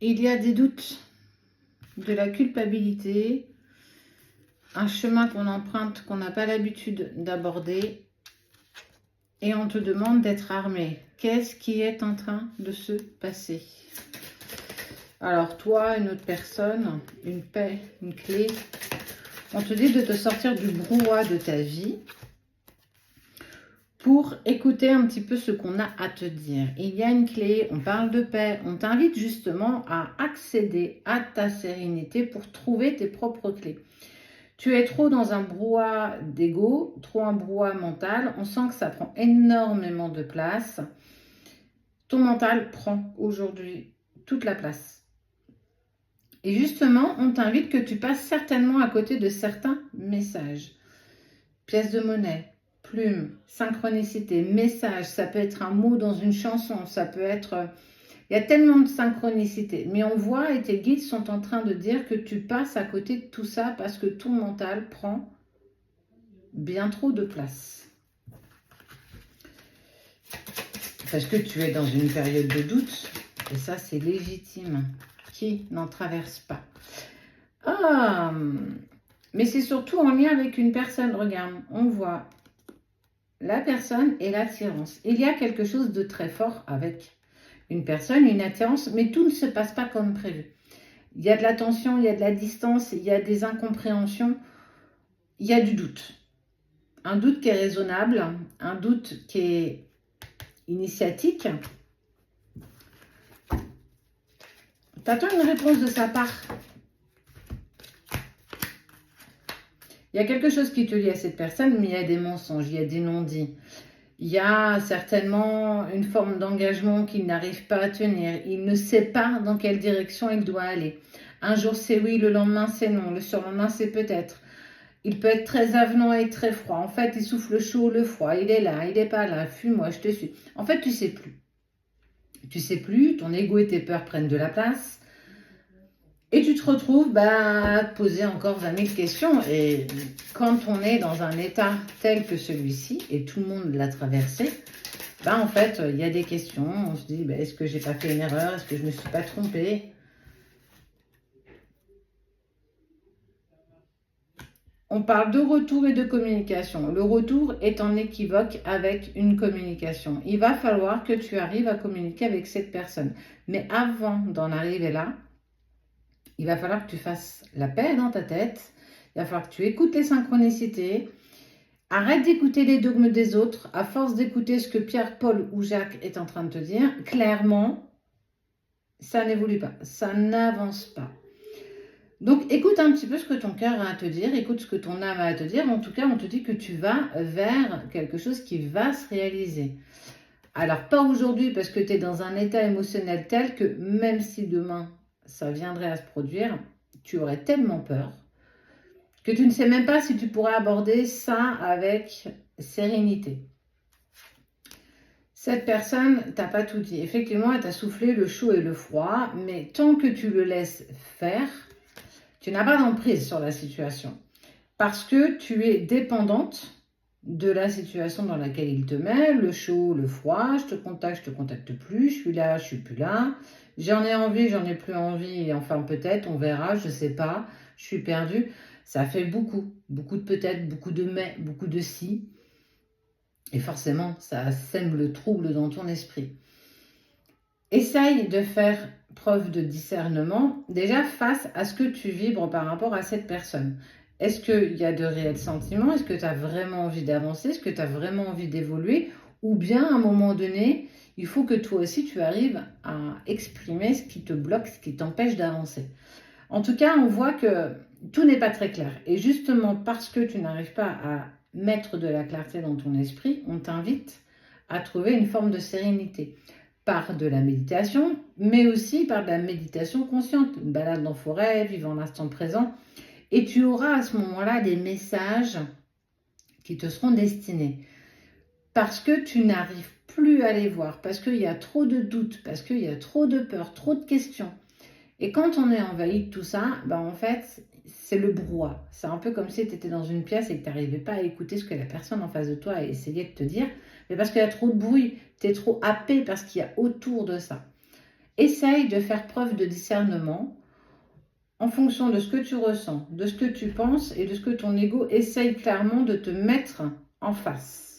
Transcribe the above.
Il y a des doutes, de la culpabilité, un chemin qu'on emprunte qu'on n'a pas l'habitude d'aborder et on te demande d'être armé. Qu'est-ce qui est en train de se passer? Alors toi, une autre personne, une paix, une clé, on te dit de te sortir du brouhaha de ta vie pour écouter un petit peu ce qu'on a à te dire. Il y a une clé, on parle de paix, on t'invite justement à accéder à ta sérénité pour trouver tes propres clés. Tu es trop dans un brouhaha d'ego, trop un brouhaha mental, on sent que ça prend énormément de place. Ton mental prend aujourd'hui toute la place. Et justement, on t'invite que tu passes certainement à côté de certains messages. Pièce de monnaie, plume, synchronicité, message, ça peut être un mot dans une chanson, ça peut être... Il y a tellement de synchronicité, mais on voit et tes guides sont en train de dire que tu passes à côté de tout ça parce que ton mental prend bien trop de place. Parce que tu es dans une période de doute, et ça c'est légitime. Qui n'en traverse pas? Ah, mais c'est surtout en lien avec une personne. Regarde, on voit la personne et l'attirance. Il y a quelque chose de très fort avec une personne, une attirance, mais tout ne se passe pas comme prévu. Il y a de la tension, il y a de la distance, il y a des incompréhensions, il y a du doute. Un doute qui est raisonnable, un doute qui est initiatique. Tu attends une réponse de sa part. Il y a quelque chose qui te lie à cette personne, mais il y a des mensonges, il y a des non-dits. Il y a certainement une forme d'engagement qu'il n'arrive pas à tenir. Il ne sait pas dans quelle direction il doit aller. Un jour c'est oui, le lendemain c'est non, le surlendemain c'est peut-être. Il peut être très avenant et très froid. En fait, il souffle le chaud, le froid. Il est là, il n'est pas là. Fuis-moi, je te suis. En fait, tu sais plus. Tu sais plus, ton ego et tes peurs prennent de la place. Et tu te retrouves à te poser encore 20 000 questions. Et quand on est dans un état tel que celui-ci, et tout le monde l'a traversé, en fait, il y a des questions. On se dit, est-ce que j'ai pas fait une erreur? Est-ce que je ne me suis pas trompée? On parle de retour et de communication. Le retour est en équivoque avec une communication. Il va falloir que tu arrives à communiquer avec cette personne. Mais avant d'en arriver là, il va falloir que tu fasses la paix dans ta tête. Il va falloir que tu écoutes les synchronicités. Arrête d'écouter les dogmes des autres. À force d'écouter ce que Pierre, Paul ou Jacques est en train de te dire, clairement, ça n'évolue pas. Ça n'avance pas. Donc, écoute un petit peu ce que ton cœur a à te dire, écoute ce que ton âme a à te dire. En tout cas, on te dit que tu vas vers quelque chose qui va se réaliser. Alors, pas aujourd'hui parce que tu es dans un état émotionnel tel que même si demain, ça viendrait à se produire, tu aurais tellement peur que tu ne sais même pas si tu pourrais aborder ça avec sérénité. Cette personne t'a pas tout dit. Effectivement, elle t'a soufflé le chaud et le froid, mais tant que tu le laisses faire, tu n'as pas d'emprise sur la situation parce que tu es dépendante de la situation dans laquelle il te met, le chaud, le froid, je te contacte plus, je suis là, je suis plus là, j'en ai envie, j'en ai plus envie, enfin peut-être, on verra, je sais pas, je suis perdue. Ça fait beaucoup de peut-être, beaucoup de mais, beaucoup de si, et forcément, ça sème le trouble dans ton esprit. Essaye de faire preuve de discernement, déjà face à ce que tu vibres par rapport à cette personne. Est-ce qu'il y a de réels sentiments? Est-ce que tu as vraiment envie d'avancer? Est-ce que tu as vraiment envie d'évoluer? Ou bien, à un moment donné, il faut que toi aussi, tu arrives à exprimer ce qui te bloque, ce qui t'empêche d'avancer. En tout cas, on voit que tout n'est pas très clair. Et justement, parce que tu n'arrives pas à mettre de la clarté dans ton esprit, on t'invite à trouver une forme de sérénité. Par de la méditation, mais aussi par de la méditation consciente, une balade en forêt, vivant l'instant présent. Et tu auras à ce moment-là des messages qui te seront destinés. Parce que tu n'arrives plus à les voir, parce qu'il y a trop de doutes, parce qu'il y a trop de peur, trop de questions. Et quand on est envahi de tout ça, en fait, c'est le brouhaha. C'est un peu comme si tu étais dans une pièce et que tu n'arrivais pas à écouter ce que la personne en face de toi essayait de te dire. Mais parce qu'il y a trop de bruit, tu es trop happé par ce qu'il y a autour de ça. Essaye de faire preuve de discernement en fonction de ce que tu ressens, de ce que tu penses et de ce que ton ego essaye clairement de te mettre en face.